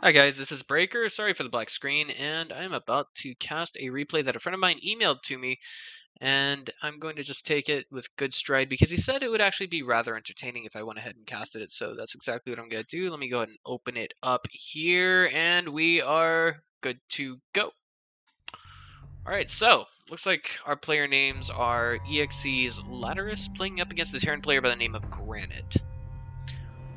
Hi guys, this is Breaker. Sorry for the black screen, and I'm about to cast a replay that a friend of mine emailed to me, and I'm going to just take it with good stride because he said it would actually be rather entertaining if I went ahead and casted it, so that's exactly what I'm going to do. Let me go ahead and open it up here, and we are good to go. Alright, so, looks like our player names are EXE's LATRATUS playing up against a Terran player by the name of graNite.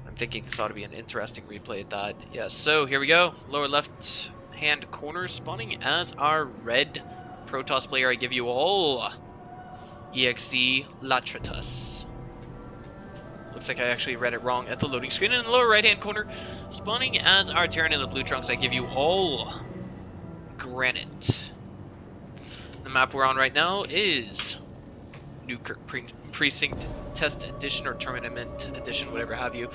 I'm thinking this ought to be an interesting replay at that. Yes, so here we go. Lower left hand corner spawning as our red Protoss player. I give you all EXE LATRATUS. Looks like I actually read it wrong at the loading screen. In the lower right hand corner, spawning as our Terran in the blue trunks, I give you all graNite. The map we're on right now is NewKirk Precinct Test Edition or Tournament Edition, whatever have you.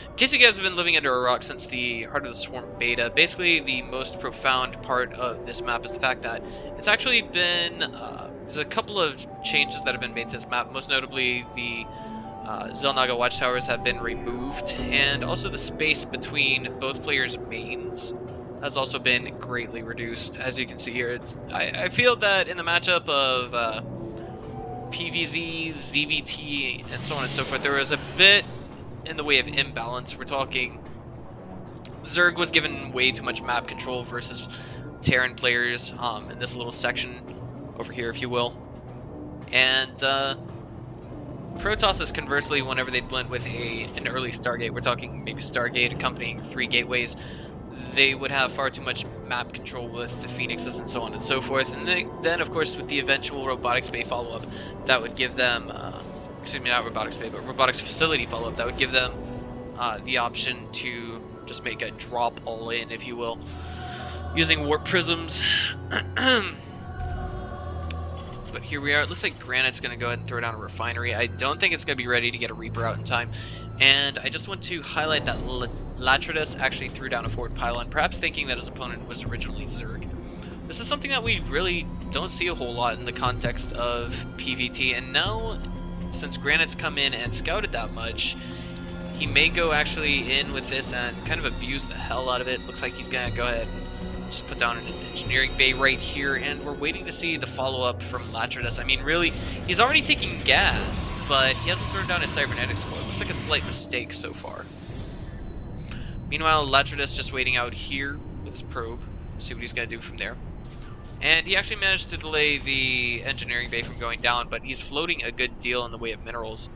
In case you guys have been living under a rock since the Heart of the Swarm beta, basically the most profound part of this map is the fact that it's actually been, there's a couple of changes that have been made to this map, most notably the Xel'Naga watchtowers have been removed, and also the space between both players' mains has also been greatly reduced. As you can see here, I feel that in the matchup of PVZ, ZVT, and so on and so forth, there was a bit in the way of imbalance. We're talking Zerg was given way too much map control versus Terran players in this little section over here, if you will. And Protoss is conversely, whenever they blend with an early Stargate, we're talking maybe Stargate accompanying 3 gateways, they would have far too much map control with the Phoenixes and so on and so forth. And then of course, with the eventual Robotics Bay follow-up, that would give them, excuse me, not Robotics Bay, but Robotics Facility follow-up, that would give them the option to just make a drop all-in, if you will, using Warp Prisms. But here we are. It looks like graNite's going to go ahead and throw down a Refinery. I don't think it's going to be ready to get a Reaper out in time. And I just want to highlight that LATRATUS actually threw down a forward pylon, perhaps thinking that his opponent was originally Zerg. This is something that we really don't see a whole lot in the context of PvT, and now, since graNite's come in and scouted that much, he may go actually in with this and kind of abuse the hell out of it. Looks like he's going to go ahead and just put down an engineering bay right here, and we're waiting to see the follow-up from LATRATUS. I mean, really, he's already taking gas, but he hasn't thrown down his cybernetics core. It looks like a slight mistake so far. Meanwhile, LATRATUS just waiting out here with his probe. See what he's going to do from there. And he actually managed to delay the engineering bay from going down, but he's floating a good deal in the way of minerals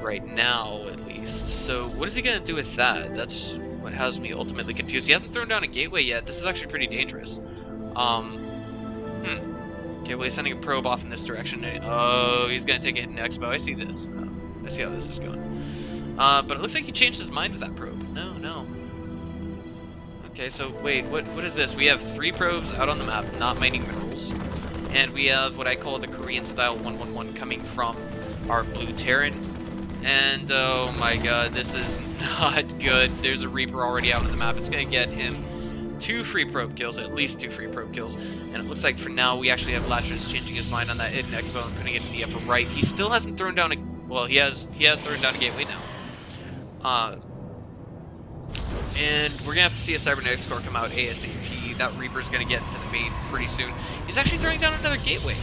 right now, at least. So what is he going to do with that? That's what has me ultimately confused. He hasn't thrown down a gateway yet. This is actually pretty dangerous. Okay, well, he's sending a probe off in this direction. Oh, he's going to take a hit in Expo. I see this. I see how this is going. But it looks like he changed his mind with that probe. No. Okay, so wait, what is this? We have 3 probes out on the map, not mining minerals. And we have what I call the Korean-style 111 coming from our blue Terran. And oh my god, this is not good. There's a Reaper already out on the map. It's going to get him 2 free probe kills, at least 2 free probe kills. And it looks like for now we actually have LATRATUS changing his mind on that hidden expo and putting it in the upper right. He still hasn't thrown down a... well, he has thrown down a gateway now. And we're going to have to see a cybernetics core come out ASAP. That Reaper's going to get into the main pretty soon. He's actually throwing down another gateway.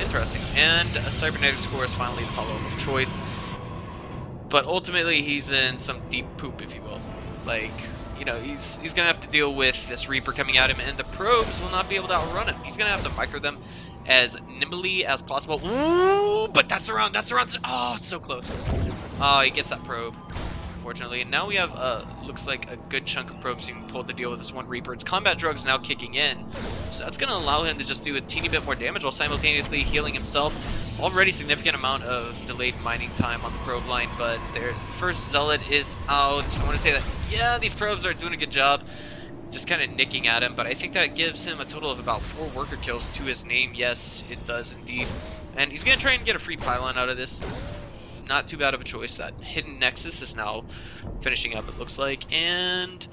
Interesting. And a cybernetics core is finally the follow-up of choice. But ultimately, he's in some deep poop, if you will. Like, you know, he's going to have to deal with this Reaper coming at him, and the probes will not be able to outrun him. He's going to have to micro them as nimbly as possible. Ooh, but that's around. Oh, it's so close. Oh, he gets that probe, unfortunately. And now we have, looks like a good chunk of probes being pulled to deal with this one Reaper. Its combat drugs now kicking in. So that's going to allow him to just do a teeny bit more damage while simultaneously healing himself. Already significant amount of delayed mining time on the probe line, but their first Zealot is out. I want to say that, yeah, these probes are doing a good job, just kind of nicking at him, but I think that gives him a total of about 4 worker kills to his name. Yes, it does indeed. And he's going to try and get a free pylon out of this. Not too bad of a choice. That hidden Nexus is now finishing up, it looks like, and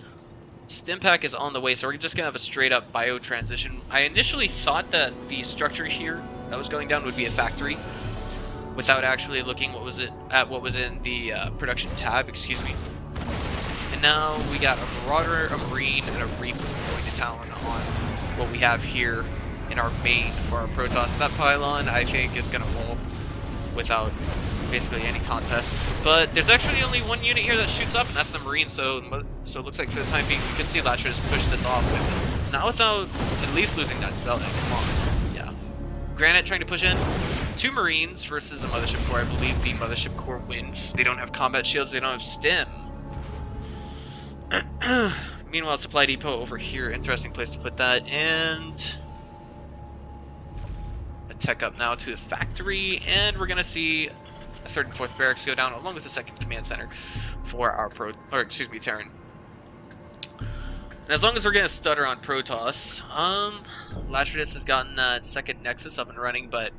Stimpack is on the way, so we're just going to have a straight up bio transition. I initially thought that the structure here that was going down would be a factory, without actually looking at what was in the production tab, excuse me. now we got a Marauder, a Marine, and a Reaper going to town on what we have here in our main for our Protoss. That pylon, I think, is going to fall without basically any contest. But there's actually only one unit here that shoots up, and that's the Marine, so it looks like for the time being, we can see LATRATUS push this off, but not without at least losing that cell. Come on. Yeah. graNite trying to push in. 2 Marines versus a Mothership Core. I believe the Mothership Core wins. They don't have combat shields, they don't have stim. Meanwhile, supply depot over here, interesting place to put that, and a tech up now to the factory, and we're gonna see a 3rd and 4th barracks go down, along with the 2nd command center for our Terran. And as long as we're gonna stutter on Protoss, LATRATUS has gotten that 2nd Nexus up and running, but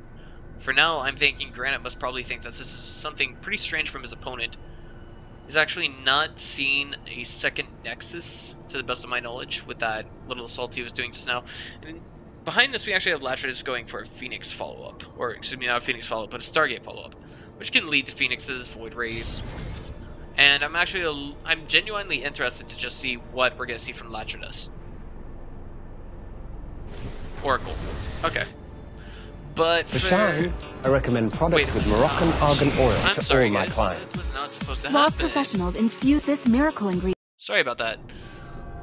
for now, I'm thinking graNite must probably think that this is something pretty strange from his opponent. He's actually not seen a 2nd Nexus, to the best of my knowledge, with that little assault he was doing just now. And behind this, we actually have LATRATUS going for a Phoenix follow-up. Or, excuse me, not a Phoenix follow-up, but a Stargate follow-up. Which can lead to Phoenixes, Void Rays. And I'm genuinely interested to just see what we're going to see from LATRATUS. Oracle. Okay. But for shine, I recommend products with Moroccan argan oil to all my clients. That was not supposed to Law happen. professionals infuse this miracle ingredient. Sorry about that.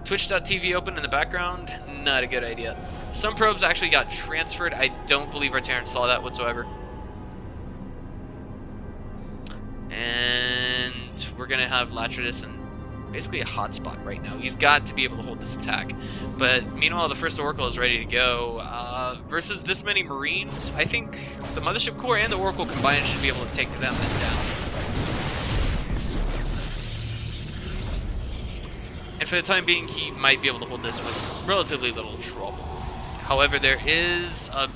Twitch.tv open in the background, not a good idea. Some probes actually got transferred. I don't believe our Terran saw that whatsoever. And we're gonna have LATRATUS in basically a hotspot right now. He's got to be able to hold this attack. But meanwhile, the first Oracle is ready to go. Versus this many Marines, I think the Mothership Core and the Oracle combined should be able to take them down. And for the time being, he might be able to hold this with relatively little trouble. However, there is a,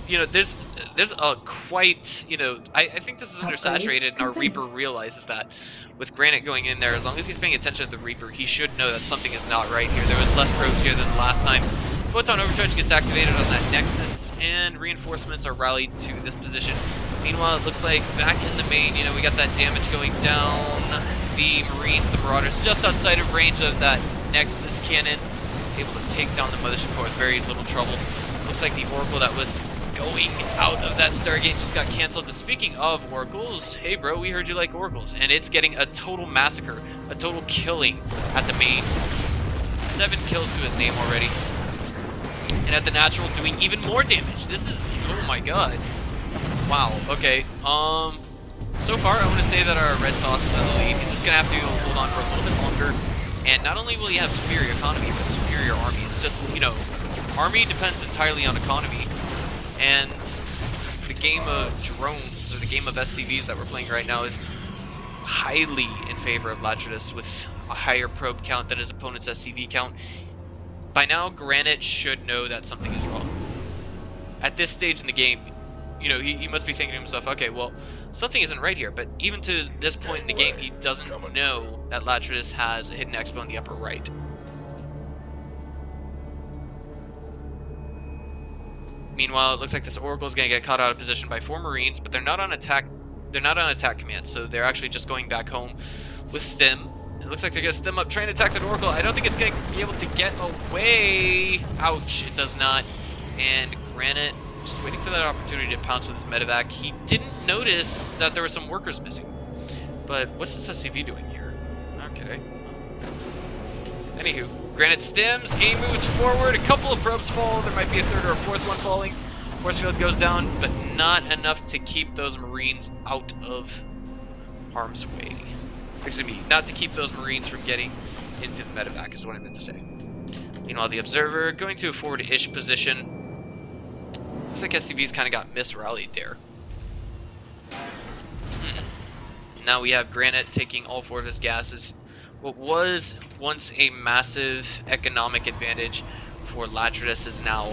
there's a quite, I think this is undersaturated, and our Reaper realizes that. With graNite going in there, as long as he's paying attention to the Reaper, he should know that something is not right here. There was less probes here than the last time. Photon Overcharge gets activated on that Nexus, and reinforcements are rallied to this position. Meanwhile, it looks like back in the main, we got that damage going down. The Marines, the Marauders, just outside of range of that Nexus cannon, able to take down the Mothership Core with very little trouble. Looks like the Oracle that was going out of that Stargate just got cancelled. But speaking of Oracles, hey bro, we heard you like Oracles, and it's getting a total massacre, a total killing at the main. 7 kills to his name already. And at the natural, doing even more damage. This is, oh my god. Wow, okay. So far, I want to say that our Red Toss is in the lead. He's just going to have to hold on for a little bit longer. And not only will he have superior economy, but superior army. It's just, army depends entirely on economy. And the game of drones, or the game of SCVs that we're playing right now, is highly in favor of LATRATUS with a higher probe count than his opponent's SCV count. By now, graNite should know that something is wrong. At this stage in the game, he must be thinking to himself, okay, well, something isn't right here. But even to this point in the game, he doesn't know that LATRATUS has a hidden expo in the upper right. Meanwhile, it looks like this Oracle is going to get caught out of position by 4 Marines, but they're not on attack. They're not on attack command, so they're actually just going back home with stim. It looks like they're going to stim up, trying to attack that Oracle. I don't think it's going to be able to get away. Ouch! It does not. And graNite, just waiting for that opportunity to pounce with his medevac. He didn't notice that there were some workers missing. But what's this SCV doing here? Okay. Anywho, graNite stims, A moves forward, a couple of probes fall, there might be a 3rd or a 4th one falling. Force field goes down, but not enough to keep those Marines out of harm's way. Excuse me, not to keep those Marines from getting into the medevac is what I meant to say. Meanwhile, the Observer going to a forward-ish position. Looks like SCV's kind of got misrallied there. Now we have graNite taking all 4 of his gases. What was once a massive economic advantage for LATRATUS is now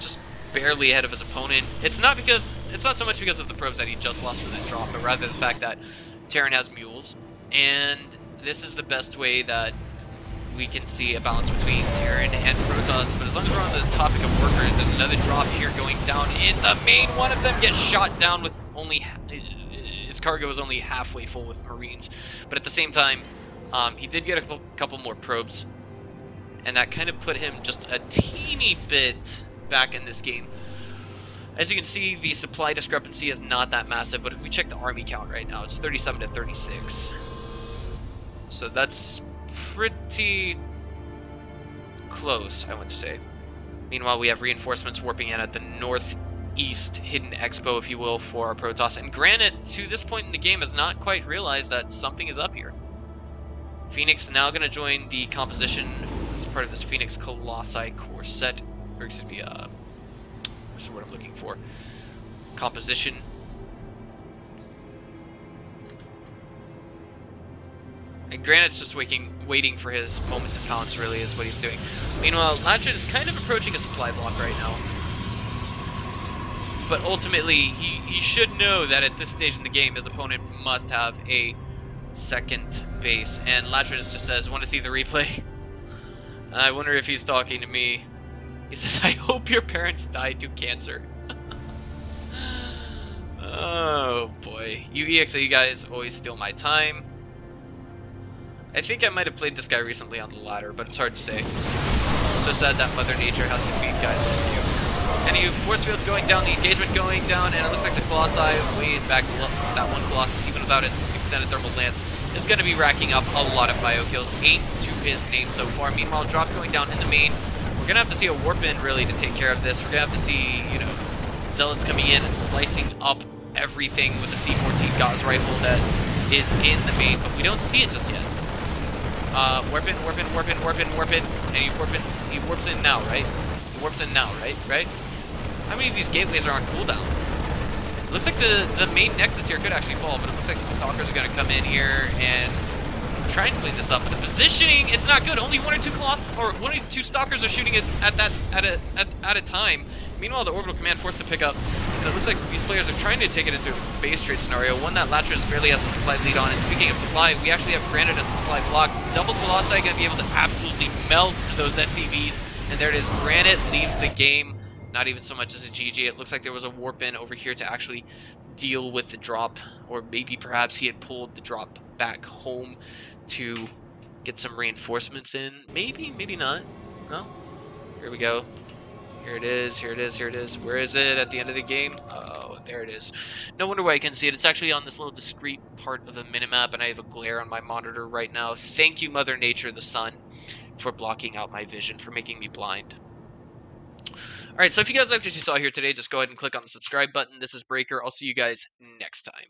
just barely ahead of his opponent. It's not so much because of the probes that he just lost from that drop, but rather the fact that Terran has mules, and this is the best way that we can see a balance between Terran and Protoss. But as long as we're on the topic of workers, there's another drop here going down in the main. One of them gets shot down with only his cargo is only halfway full with Marines, but at the same time, He did get a couple more probes, and that kind of put him just a teeny bit back in this game. As you can see, the supply discrepancy is not that massive, but if we check the army count right now, it's 37 to 36. So that's pretty close, I want to say. Meanwhile, we have reinforcements warping in at the northeast hidden expo, if you will, for our Protoss. And graNite, to this point in the game, has not quite realized that something is up here. Phoenix now going to join the composition as part of this Phoenix Colossi core set. Or excuse me, what's the word I'm looking for? Composition. And graNite's just waiting for his moment to pounce, really, is what he's doing. Meanwhile, LATRATUS is kind of approaching a supply block right now. But ultimately, he should know that at this stage in the game, his opponent must have a second base. And LATRATUS just says, want to see the replay? I wonder if he's talking to me. He says, I hope your parents died to cancer. Oh, boy. You EXE guys always steal my time. I think I might have played this guy recently on the ladder, but it's hard to say. It's so sad that Mother Nature has to feed guys like you. Any force fields going down, the engagement going down, and it looks like the Colossi, way back, that one Colossus, even without its extended thermal lance, is going to be racking up a lot of bio kills. 8 to his name so far. Meanwhile, drop going down in the main. We're going to have to see a warp in, really, to take care of this. We're going to have to see, you know, Zealots coming in and slicing up everything with the C-14 Gauss rifle that is in the main, but we don't see it just yet. Warp in, warp in, warp in, warp in, warp in, and he warps in now, right? He warps in now, right? How many of these gateways are on cooldown? It looks like the main nexus here could actually fall, but it looks like some stalkers are going to come in here and try and clean this up. But the positioning, it's not good. Only one or two stalkers are shooting it at a time. Meanwhile, the orbital command forced to pick up, and it looks like these players are trying to take it into a base trade scenario, one that LATRATUS barely has a supply lead on. And speaking of supply, we actually have graNite as a supply block. Double Colossi going to be able to absolutely melt those SCVs, and there it is. graNite leaves the game, not even so much as a GG. It looks like there was a warp in over here to actually deal with the drop, or maybe perhaps he had pulled the drop back home to get some reinforcements in. Maybe, maybe not. No? Here we go. Here it is, here it is, here it is. Where is it at the end of the game? Oh, there it is. No wonder why I can see it. It's actually on this little discrete part of the minimap, and I have a glare on my monitor right now. Thank you, Mother Nature, the sun, for blocking out my vision, for making me blind. Alright, so if you guys liked what you saw here today, just go ahead and click on the subscribe button. This is Breaker. I'll see you guys next time.